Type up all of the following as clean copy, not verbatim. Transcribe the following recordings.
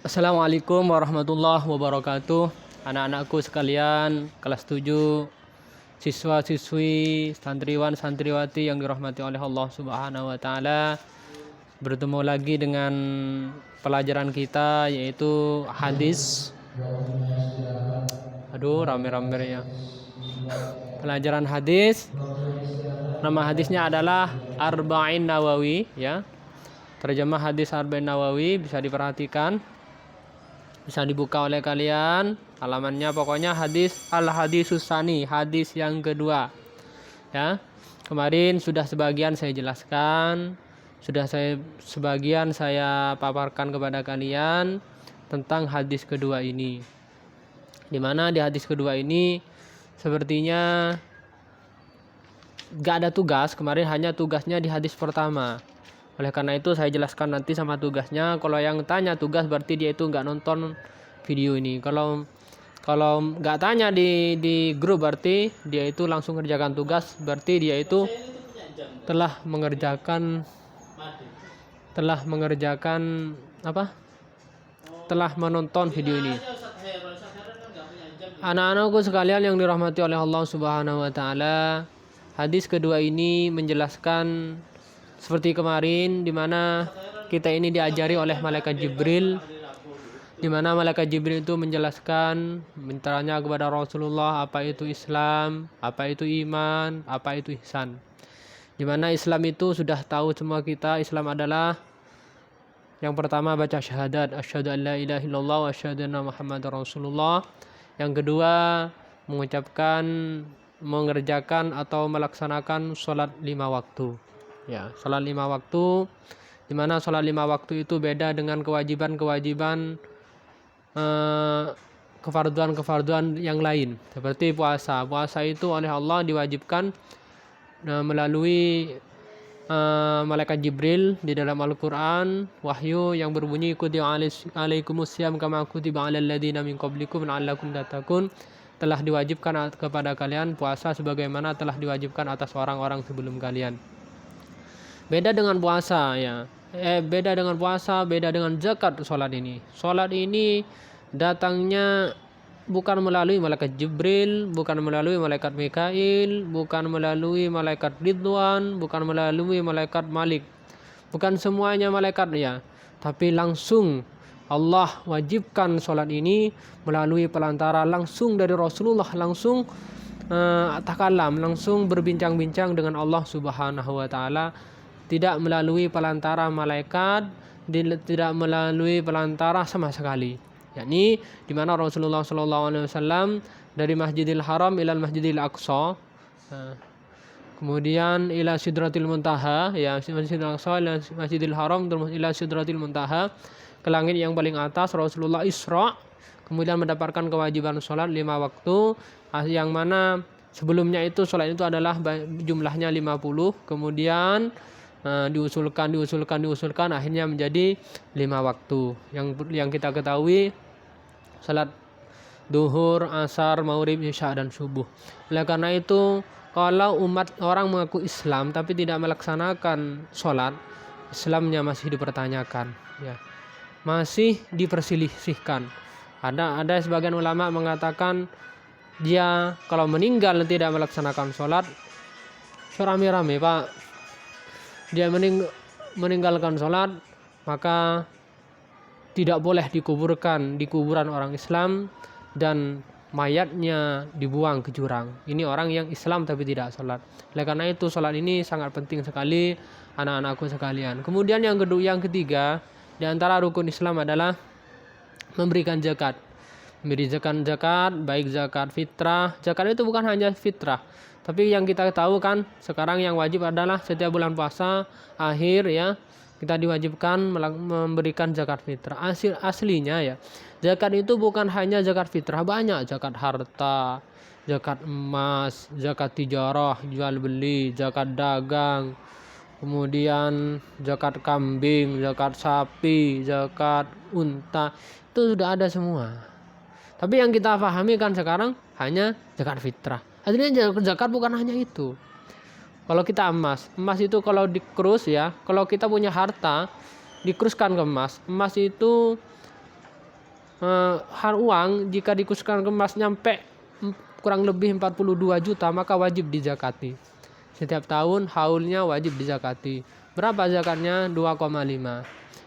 Assalamualaikum warahmatullahi wabarakatuh. Anak-anakku sekalian, kelas 7, siswa-siswi, santriwan, santriwati yang dirahmati oleh Allah Subhanahu wa taala. Bertemu lagi dengan pelajaran kita yaitu hadis. Aduh, rame-rame ya. Pelajaran hadis. Nama hadisnya adalah Arba'in Nawawi ya. Terjemah hadis Arba'in Nawawi bisa diperhatikan. Bisa dibuka oleh kalian. Halamannya pokoknya hadis al-hadisus tsani, hadis yang kedua. Ya. Kemarin sudah sebagian saya jelaskan, sebagian saya paparkan kepada kalian tentang hadis kedua ini. Di mana di hadis kedua ini sepertinya gak ada tugas, kemarin hanya tugasnya di hadis pertama. Oleh karena itu saya jelaskan nanti sama tugasnya. Kalau yang tanya tugas berarti dia itu nggak nonton video ini. Kalau nggak tanya di grup berarti dia itu langsung kerjakan tugas. Berarti dia itu telah mengerjakan apa? Telah menonton video ini. Anak-anakku sekalian yang dirahmati oleh Allah Subhanahu wa taala, hadis kedua ini menjelaskan seperti kemarin di mana kita ini diajari oleh malaikat Jibril, di mana malaikat Jibril itu menjelaskan, bertanya kepada Rasulullah apa itu Islam, apa itu iman, apa itu ihsan. Di mana Islam itu sudah tahu semua kita. Islam adalah yang pertama baca syahadat, asyhadu an la ilaha illallah wa asyhadu anna Muhammadar Rasulullah. Yang kedua mengerjakan atau melaksanakan sholat 5 waktu. Ya, sholat 5 waktu, di mana sholat 5 waktu itu beda dengan kewajiban-kewajiban kefarduan yang lain. Seperti puasa. Puasa itu oleh Allah diwajibkan melalui malaikat Jibril di dalam Al-Quran, wahyu yang berbunyi kutiba alaikumusiyam kama kutiba alal ladzina min qablikum la'allakum tattaqun. Telah diwajibkan kepada kalian puasa sebagaimana telah diwajibkan atas orang-orang sebelum kalian. Beda dengan puasa ya. Beda dengan zakat sholat ini. Sholat ini datangnya bukan melalui malaikat Jibril, bukan melalui malaikat Mikail, bukan melalui malaikat Ridwan, bukan melalui malaikat Malik. Bukan semuanya malaikat ya. Tapi langsung Allah wajibkan sholat ini melalui pelantara langsung dari Rasulullah, langsung takalam, langsung berbincang-bincang dengan Allah Subhanahu wa taala. Tidak melalui pelantara malaikat, tidak melalui pelantara sama sekali. Yakni di mana Rasulullah SAW dari Masjidil Haram ila Masjidil Aqsa, kemudian ila Sidratil Muntaha, ya Masjidil Aqsa ila Masjidil Haram ila Sidratil Muntaha, ke langit yang paling atas Rasulullah Isra, kemudian mendapatkan kewajiban sholat 5 waktu, yang mana sebelumnya itu sholat itu adalah jumlahnya 50, kemudian diusulkan akhirnya menjadi 5 waktu. Yang kita ketahui salat duhur, asar, maghrib, isya dan subuh. Oleh karena itu kalau umat orang mengaku Islam tapi tidak melaksanakan sholat, Islamnya masih dipertanyakan ya. Masih diperselisihkan. Ada sebagian ulama mengatakan dia kalau meninggal tidak melaksanakan sholat, rame-rame Pak, dia meninggalkan sholat, maka tidak boleh dikuburkan di kuburan orang Islam dan mayatnya dibuang ke jurang. Ini orang yang Islam tapi tidak sholat. Oleh karena itu sholat ini sangat penting sekali anak-anakku sekalian. Kemudian yang ketiga di antara rukun Islam adalah memberikan zakat. Memberikan zakat, baik zakat fitrah. Zakat itu bukan hanya fitrah, tapi yang kita tahu kan sekarang yang wajib adalah setiap bulan puasa akhir ya, kita diwajibkan memberikan zakat fitrah. Aslinya ya, zakat itu bukan hanya zakat fitrah, banyak zakat harta, zakat emas, zakat tijarah, jual beli, zakat dagang, kemudian zakat kambing, zakat sapi, zakat unta, itu sudah ada semua. Tapi yang kita pahami kan sekarang hanya zakat fitrah. Artinya zakat bukan hanya itu. Kalau kita emas itu kalau dikrus ya, kalau kita punya harta dikruskan ke emas itu uang jika dikhususkan emas nyampe kurang lebih 42 juta maka wajib dizakati. Setiap tahun haulnya wajib dizakati. Berapa zakatnya? 2,5.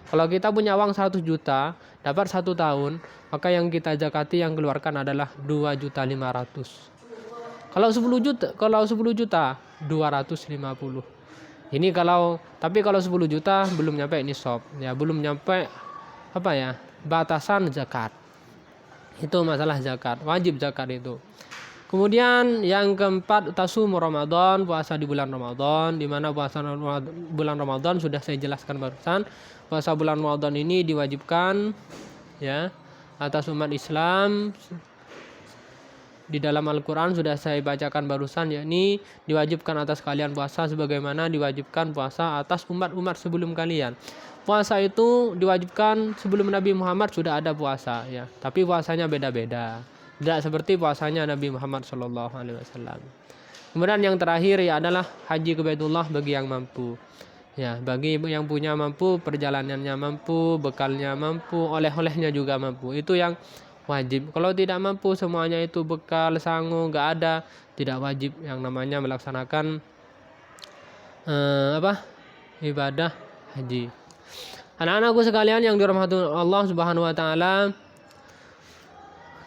Kalau kita punya uang 100 juta dapat 1 tahun, maka yang kita zakati yang keluarkan adalah 2.500.000. Kalau 10 juta 250. Ini tapi kalau 10 juta belum nyampe nisab, ya belum nyampe batasan zakat. Itu masalah zakat, wajib zakat itu. Kemudian yang keempat, tasum Ramadan, puasa di bulan Ramadan, di mana puasa bulan Ramadan sudah saya jelaskan barusan. Puasa bulan Ramadan ini diwajibkan ya atas umat Islam. Di dalam Al-Quran sudah saya bacakan barusan, yakni diwajibkan atas kalian puasa sebagaimana diwajibkan puasa atas umat-umat sebelum kalian. Puasa itu diwajibkan sebelum Nabi Muhammad sudah ada puasa ya, tapi puasanya beda-beda. Tidak seperti puasanya Nabi Muhammad SAW. Kemudian yang terakhir ya adalah haji ke Baitullah bagi yang mampu. Ya, bagi yang punya mampu, perjalanannya mampu, bekalnya mampu, oleh-olehnya juga mampu. Itu yang wajib. Kalau tidak mampu semuanya itu bekal, sangu, nggak ada, tidak wajib yang namanya melaksanakan ibadah haji. Anak-anakku sekalian yang dirahmati Allah Subhanahu wa taala,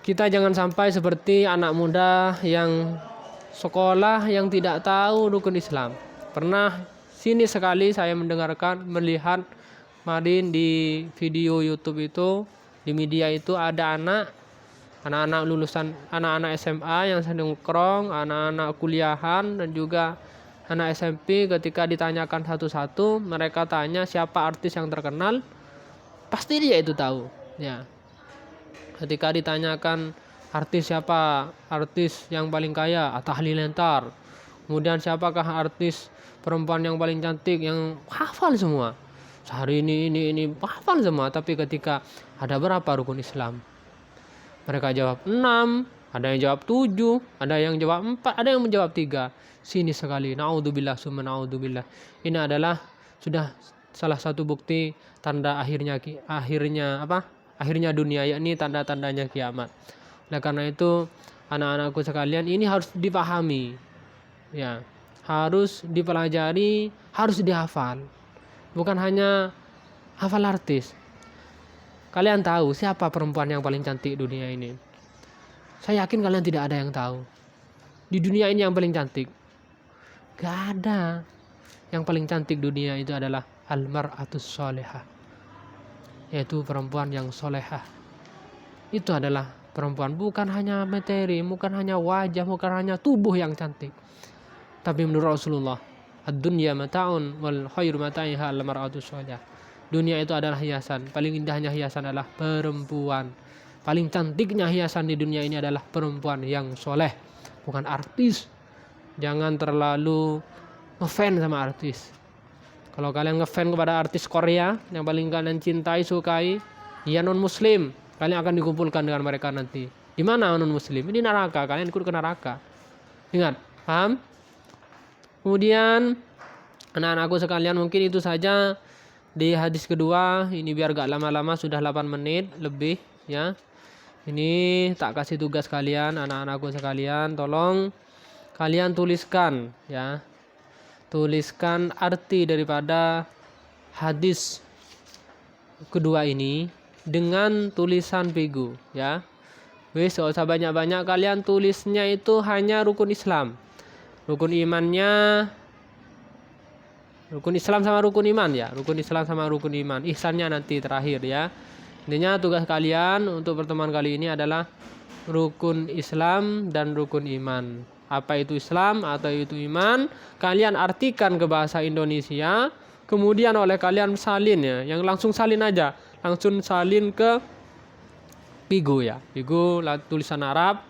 kita jangan sampai seperti anak muda yang sekolah yang tidak tahu rukun Islam. Pernah sini sekali saya melihat kemarin di video YouTube itu, di media itu ada anak-anak lulusan, anak-anak SMA yang sedang nongkrong, anak-anak kuliahan dan juga anak SMP. Ketika ditanyakan satu-satu, mereka tanya siapa artis yang terkenal, pasti dia itu tahu ya. Ketika ditanyakan artis siapa, artis yang paling kaya, Atta Halilintar. Kemudian siapakah artis perempuan yang paling cantik, yang hafal semua. Sehari ini hafal semua, tapi ketika ada berapa rukun Islam? Mereka jawab 6, ada yang jawab 7, ada yang jawab 4, ada yang menjawab 3. Sini sekali, naudzubillah summa naudzubillah. Ini adalah sudah salah satu bukti tanda akhirnya dunia, yakni tanda-tandanya kiamat. Nah, karena itu anak-anakku sekalian, ini harus dipahami. Ya, harus dipelajari, harus dihafal. Bukan hanya hafal artis. Kalian tahu siapa perempuan yang paling cantik dunia ini? Saya yakin kalian tidak ada yang tahu. Di dunia ini yang paling cantik gak ada. Yang paling cantik dunia itu adalah al-mar'atus sholihah, yaitu perempuan yang solehah. Itu adalah perempuan, bukan hanya materi, bukan hanya wajah, bukan hanya tubuh yang cantik. Tapi menurut Rasulullah, ad-dunya mata'un wal khairu mata'iha al-mar'atus sholihah. Dunia itu adalah hiasan. Paling indahnya hiasan adalah perempuan. Paling cantiknya hiasan di dunia ini adalah perempuan yang soleh, bukan artis. Jangan terlalu ngefans sama artis. Kalau kalian ngefans kepada artis Korea yang paling kalian cintai, sukai, dia non muslim, kalian akan dikumpulkan dengan mereka nanti. Di mana non muslim? Ini neraka, kalian ikut ke neraka. Ingat, paham? Kemudian anak-anakku sekalian, mungkin itu saja di hadis kedua. Ini biar gak lama-lama, sudah 8 menit lebih ya. Ini tak kasih tugas kalian, anak-anakku sekalian, tolong kalian tuliskan ya. Tuliskan arti daripada hadis kedua ini dengan tulisan pigu ya. Wis, gak usah banyak-banyak, kalian tulisnya itu hanya rukun Islam. Rukun imannya, rukun Islam sama rukun iman ya. Rukun Islam sama rukun iman. Ihsannya nanti terakhir ya. Intinya tugas kalian untuk pertemuan kali ini adalah rukun Islam dan rukun iman. Apa itu Islam atau itu iman? Kalian artikan ke bahasa Indonesia. Kemudian oleh kalian salin ya. Yang langsung salin aja. Langsung salin ke pigu ya. Pigu tulisan Arab.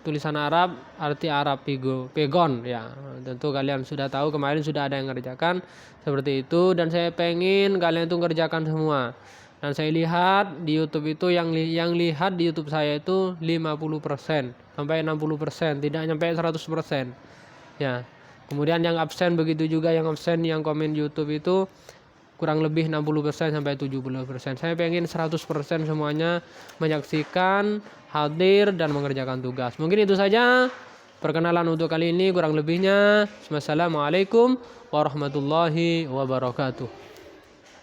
Tulisan Arab, arti Arab, pigu, pegon ya. Tentu kalian sudah tahu, kemarin sudah ada yang ngerjakan seperti itu. Dan saya pengen kalian itu ngerjakan semua. Dan saya lihat di YouTube itu yang lihat di YouTube saya itu 50% sampai 60%, tidak sampai 100% ya. Kemudian yang absen begitu juga, yang absen yang komen YouTube itu kurang lebih 60% sampai 70%. Saya pengen 100% semuanya menyaksikan, hadir dan mengerjakan tugas. Mungkin itu saja perkenalan untuk kali ini, kurang lebihnya wassalamualaikum warahmatullahi wabarakatuh.